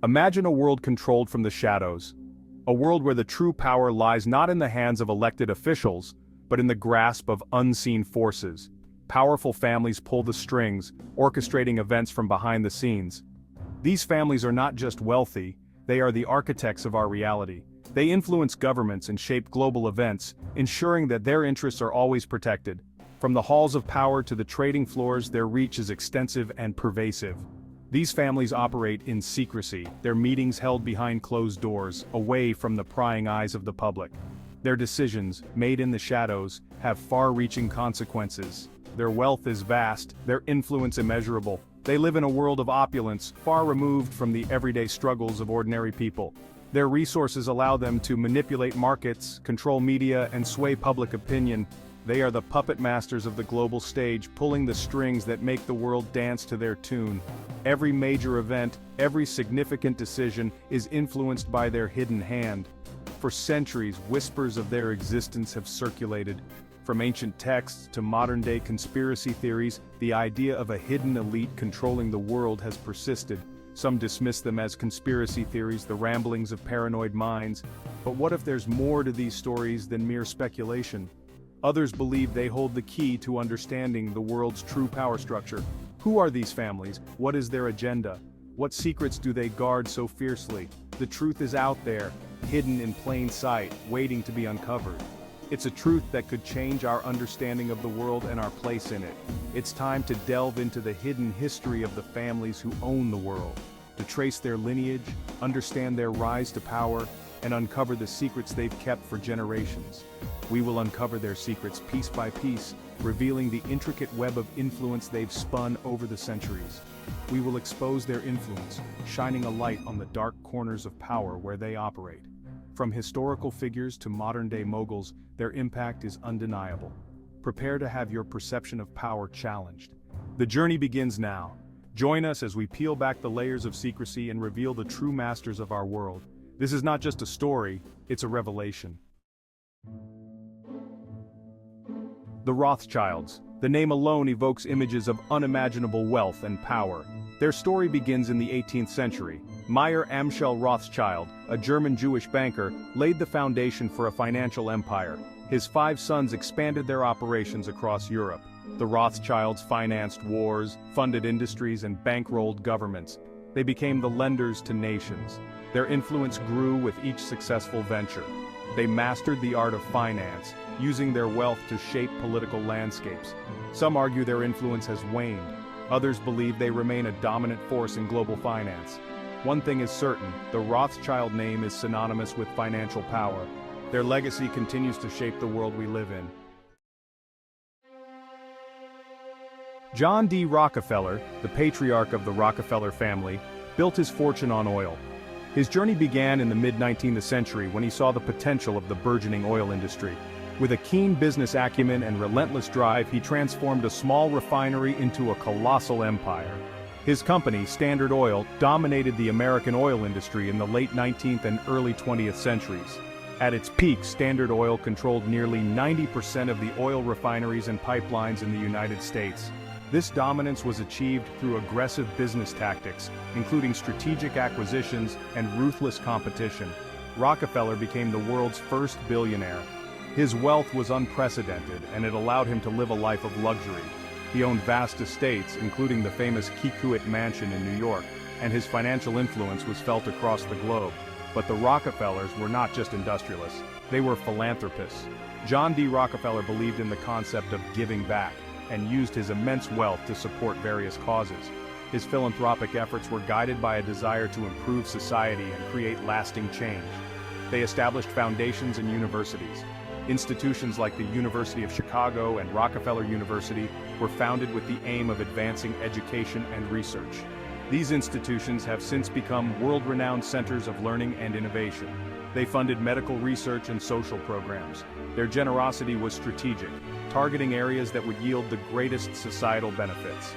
Imagine a world controlled from the shadows. A world where the true power lies not in the hands of elected officials, but in the grasp of unseen forces. Powerful families pull the strings, orchestrating events from behind the scenes. These families are not just wealthy, they are the architects of our reality. They influence governments and shape global events, ensuring that their interests are always protected. From the halls of power to the trading floors, their reach is extensive and pervasive. These families operate in secrecy, their meetings held behind closed doors, away from the prying eyes of the public. Their decisions, made in the shadows, have far-reaching consequences. Their wealth is vast, their influence immeasurable. They live in a world of opulence, far removed from the everyday struggles of ordinary people. Their resources allow them to manipulate markets, control media, and sway public opinion. They are the puppet masters of the global stage, pulling the strings that make the world dance to their tune. Every major event, every significant decision is influenced by their hidden hand. For centuries, whispers of their existence have circulated. From ancient texts to modern-day conspiracy theories, the idea of a hidden elite controlling the world has persisted. Some dismiss them as conspiracy theories, the ramblings of paranoid minds. But what if there's more to these stories than mere speculation? Others believe they hold the key to understanding the world's true power structure. Who are these families? What is their agenda? What secrets do they guard so fiercely? The truth is out there, hidden in plain sight, waiting to be uncovered. It's a truth that could change our understanding of the world and our place in it. It's time to delve into the hidden history of the families who own the world, to trace their lineage, understand their rise to power, and uncover the secrets they've kept for generations. We will uncover their secrets piece by piece, revealing the intricate web of influence they've spun over the centuries. We will expose their influence, shining a light on the dark corners of power where they operate. From historical figures to modern-day moguls, their impact is undeniable. Prepare to have your perception of power challenged. The journey begins now. Join us as we peel back the layers of secrecy and reveal the true masters of our world. This is not just a story, it's a revelation. The Rothschilds. The name alone evokes images of unimaginable wealth and power. Their story begins in the 18th century. Meyer Amschel Rothschild, a German Jewish banker, laid the foundation for a financial empire. His 5 sons expanded their operations across Europe. The Rothschilds financed wars, funded industries, and bankrolled governments. They became the lenders to nations. Their influence grew with each successful venture. They mastered the art of finance, using their wealth to shape political landscapes. Some argue their influence has waned. Others believe they remain a dominant force in global finance. One thing is certain, the Rothschild name is synonymous with financial power. Their legacy continues to shape the world we live in. John D. Rockefeller, the patriarch of the Rockefeller family, built his fortune on oil. His journey began in the mid-19th century when he saw the potential of the burgeoning oil industry. With a keen business acumen and relentless drive, he transformed a small refinery into a colossal empire. His company, Standard Oil, dominated the American oil industry in the late 19th and early 20th centuries. At its peak, Standard Oil controlled nearly 90% of the oil refineries and pipelines in the United States. This dominance was achieved through aggressive business tactics, including strategic acquisitions and ruthless competition. Rockefeller became the world's first billionaire. His wealth was unprecedented, and it allowed him to live a life of luxury. He owned vast estates, including the famous Kikuit Mansion in New York, and his financial influence was felt across the globe. But the Rockefellers were not just industrialists, they were philanthropists. John D. Rockefeller believed in the concept of giving back, and used his immense wealth to support various causes. His philanthropic efforts were guided by a desire to improve society and create lasting change. They established foundations and universities. Institutions like the University of Chicago and Rockefeller University were founded with the aim of advancing education and research. These institutions have since become world-renowned centers of learning and innovation. They funded medical research and social programs. Their generosity was strategic, targeting areas that would yield the greatest societal benefits.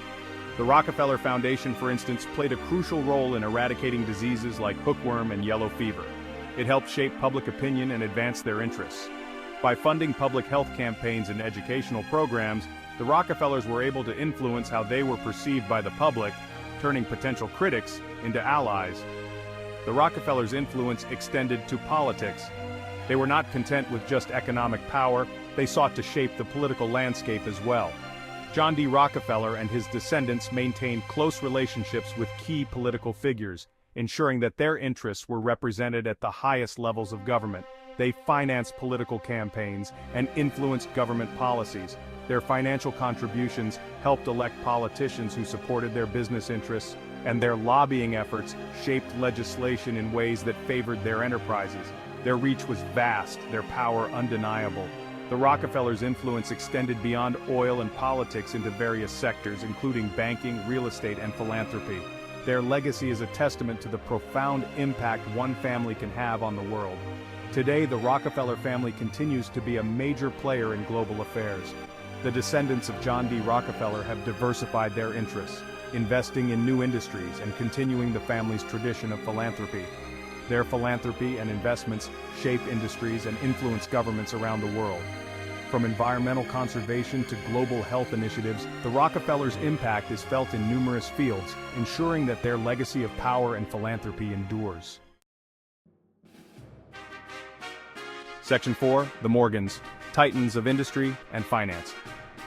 The Rockefeller Foundation, for instance, played a crucial role in eradicating diseases like hookworm and yellow fever. It helped shape public opinion and advance their interests. By funding public health campaigns and educational programs, the Rockefellers were able to influence how they were perceived by the public, turning potential critics into allies. The Rockefellers' influence extended to politics. They were not content with just economic power, they sought to shape the political landscape as well. John D. Rockefeller and his descendants maintained close relationships with key political figures, ensuring that their interests were represented at the highest levels of government. They financed political campaigns and influenced government policies. Their financial contributions helped elect politicians who supported their business interests, and their lobbying efforts shaped legislation in ways that favored their enterprises. Their reach was vast, their power undeniable. The Rockefellers' influence extended beyond oil and politics into various sectors, including banking, real estate, and philanthropy. Their legacy is a testament to the profound impact one family can have on the world. Today, the Rockefeller family continues to be a major player in global affairs. The descendants of John D. Rockefeller have diversified their interests, investing in new industries and continuing the family's tradition of philanthropy. Their philanthropy and investments shape industries and influence governments around the world. From environmental conservation to global health initiatives, the Rockefellers' impact is felt in numerous fields, ensuring that their legacy of power and philanthropy endures. Section 4, the Morgans, Titans of Industry and Finance.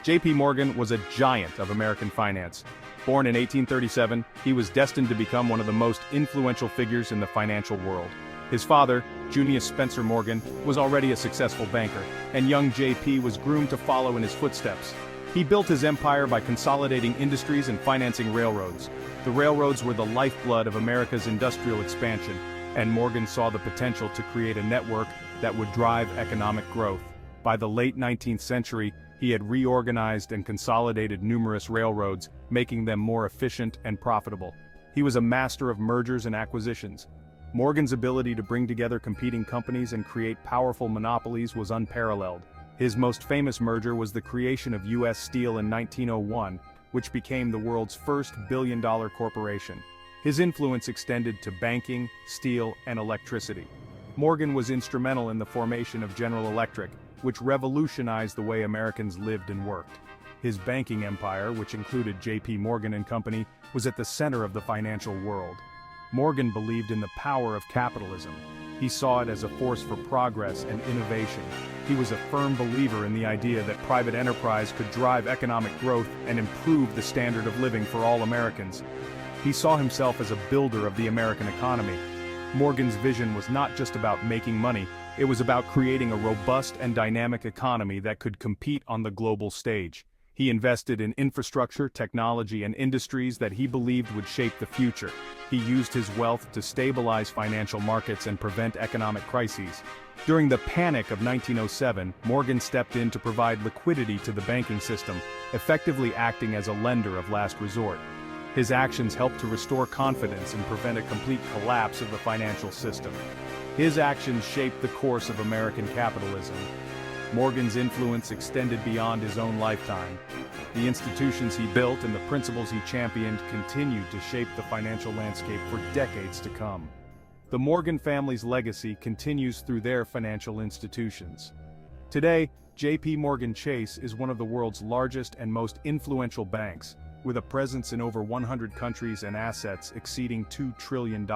J.P. Morgan was a giant of American finance. Born in 1837, he was destined to become one of the most influential figures in the financial world. His father, Junius Spencer Morgan, was already a successful banker, and young J.P. was groomed to follow in his footsteps. He built his empire by consolidating industries and financing railroads. The railroads were the lifeblood of America's industrial expansion, and Morgan saw the potential to create a network that would drive economic growth. By the late 19th century, he had reorganized and consolidated numerous railroads, making them more efficient and profitable. He was a master of mergers and acquisitions. Morgan's ability to bring together competing companies and create powerful monopolies was unparalleled. His most famous merger was the creation of U.S. Steel in 1901, which became the world's first billion-dollar corporation. His influence extended to banking, steel, and electricity. Morgan was instrumental in the formation of General Electric, which revolutionized the way Americans lived and worked. His banking empire, which included J.P. Morgan and Company, was at the center of the financial world. Morgan believed in the power of capitalism. He saw it as a force for progress and innovation. He was a firm believer in the idea that private enterprise could drive economic growth and improve the standard of living for all Americans. He saw himself as a builder of the American economy. Morgan's vision was not just about making money, it was about creating a robust and dynamic economy that could compete on the global stage. He invested in infrastructure, technology, and industries that he believed would shape the future. He used his wealth to stabilize financial markets and prevent economic crises. During the Panic of 1907, Morgan stepped in to provide liquidity to the banking system, effectively acting as a lender of last resort. His actions helped to restore confidence and prevent a complete collapse of the financial system. His actions shaped the course of American capitalism. Morgan's influence extended beyond his own lifetime. The institutions he built and the principles he championed continued to shape the financial landscape for decades to come. The Morgan family's legacy continues through their financial institutions. Today, J.P. Morgan Chase is one of the world's largest and most influential banks, with a presence in over 100 countries and assets exceeding $2 trillion.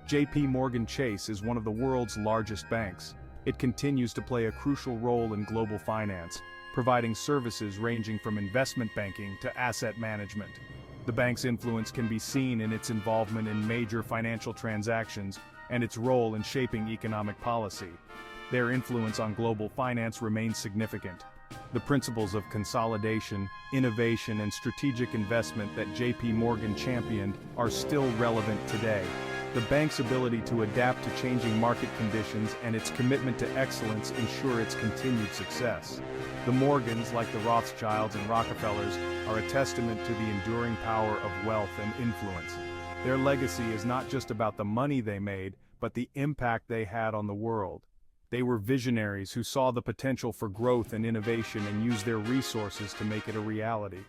J.P. Morgan Chase is one of the world's largest banks. It continues to play a crucial role in global finance, providing services ranging from investment banking to asset management. The bank's influence can be seen in its involvement in major financial transactions and its role in shaping economic policy. Their influence on global finance remains significant. The principles of consolidation, innovation, and strategic investment that J.P. Morgan championed are still relevant today. The bank's ability to adapt to changing market conditions and its commitment to excellence ensure its continued success. The Morgans, like the Rothschilds and Rockefellers, are a testament to the enduring power of wealth and influence. Their legacy is not just about the money they made, but the impact they had on the world. They were visionaries who saw the potential for growth and innovation and used their resources to make it a reality.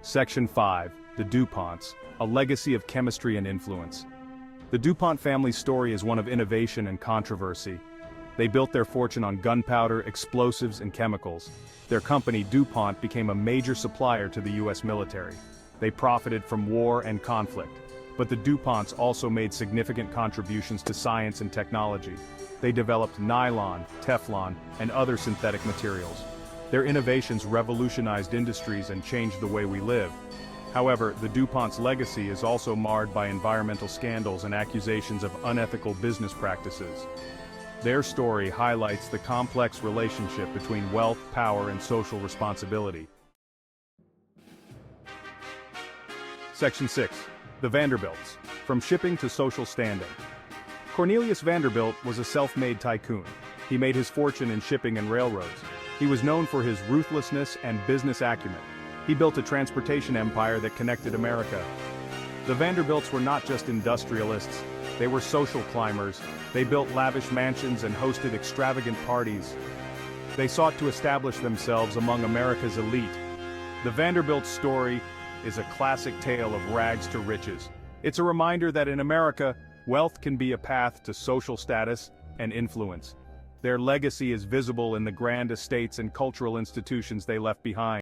Section 5, the DuPonts, a legacy of chemistry and influence. The DuPont family's story is one of innovation and controversy. They built their fortune on gunpowder, explosives, and chemicals. Their company, DuPont, became a major supplier to the U.S. military. They profited from war and conflict. But the DuPonts also made significant contributions to science and technology. They developed nylon, Teflon, and other synthetic materials. Their innovations revolutionized industries and changed the way we live. However, the DuPont's legacy is also marred by environmental scandals and accusations of unethical business practices. Their story highlights the complex relationship between wealth, power, and social responsibility. Section 6. The Vanderbilts. From shipping to social standing. Cornelius Vanderbilt was a self-made tycoon. He made his fortune in shipping and railroads. He was known for his ruthlessness and business acumen. He built a transportation empire that connected America. The Vanderbilts were not just industrialists, they were social climbers. They built lavish mansions and hosted extravagant parties. They sought to establish themselves among America's elite. The Vanderbilt story is a classic tale of rags to riches. It's a reminder that in America, wealth can be a path to social status and influence. Their legacy is visible in the grand estates and cultural institutions they left behind.